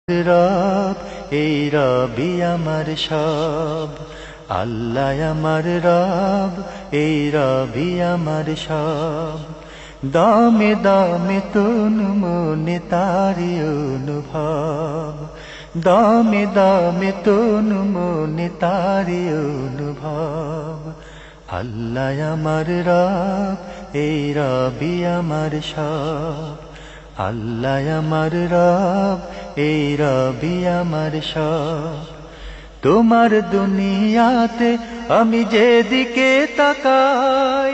রব এই রবি আমার সব, আল্লাহ আমার রব এই রবি আমার সব। দামে দামে তন মনে তারি অনুভব, দামে দামে তন মনে তারি অনুভব। আল্লাহ আমার রব এই রবি আমার সব, আল্লাহ আমার রব এই রবি আমার সব। তোমার দুনিয়াতে আমি যেদিকে তাকাই,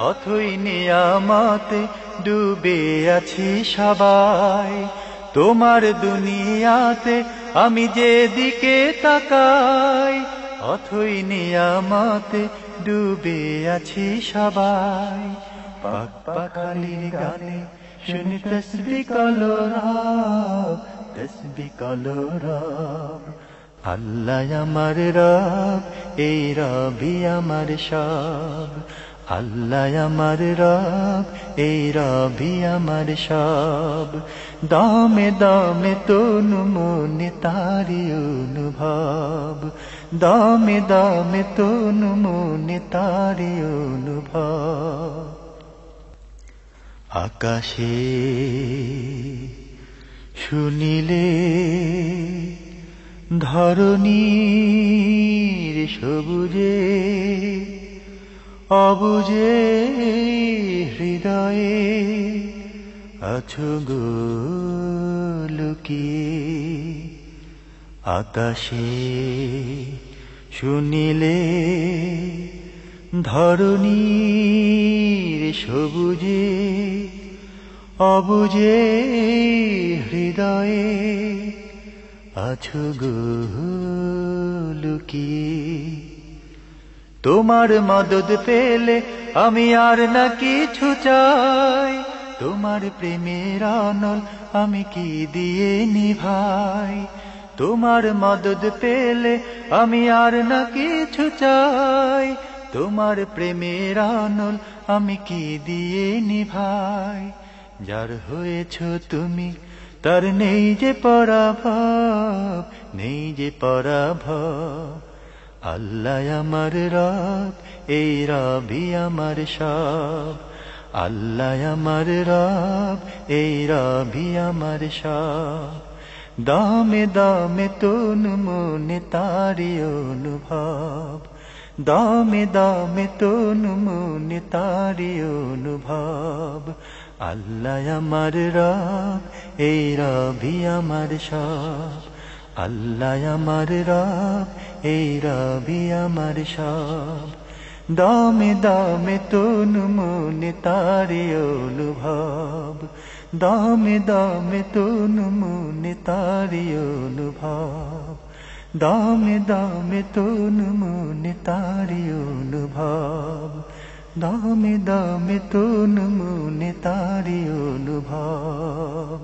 অথই নিয়ামতে ডুবে আছি সবাই। তোমার দুনিয়াতে আমি যেদিকে তাকাই, অথই নিয়ামতে ডুবে আছি সবাই। পাক পাখালির গানে শুনি তসবিহ কালো রব, তসবিহ কালো রব। আল্লাহ আমার রব এই রবি আমার সব, আল্লাহ আমার রব এই রবি আমার সব। দামে দামে তন মনে তারি অনুভব, দামে দামে তন মনে তারি অনুভব। আকাশে শুনিলে ধরণীর সবুজে, অবুজে হৃদয়ে আছো গো লুকিয়ে। আকাশে শুনিলে ধরণীর সবুজে, অবুজে হৃদয়ে আছো গো লুকিয়ে। তোমার মদদ পেলে আমি আর না কিছু চাই, তোমার প্রেমের আনল আমি কি দিয়ে নিভাই। তোমার মদদ পেলে আমি আর না কিছু চাই, তোমার প্রেমের আনল আমি কি দিয়ে নিভাই। যার হয়েছ তুমি তার নেই যে পরাভব, নেই যে পরাভব। আল্লাহ আমার রব এই রবি আমার সব, আল্লাহ আমার রব এই রবি আমার সব। দামে দামে তন মনে তারি অনুভব, দামে দামে তন মনে তারি অনুভব। আল্লাহ আমার রব এই রবি আমার সব, আল্লাহ আমার রব এই রবি আমার সব। দামে দামে তন মনে তারি অনুভব, দামে দামে তন মনে তারি অনুভব, দামে দামে তন মনে তারি অনুভব, দামে দামে তন মনে তারি অনুভব।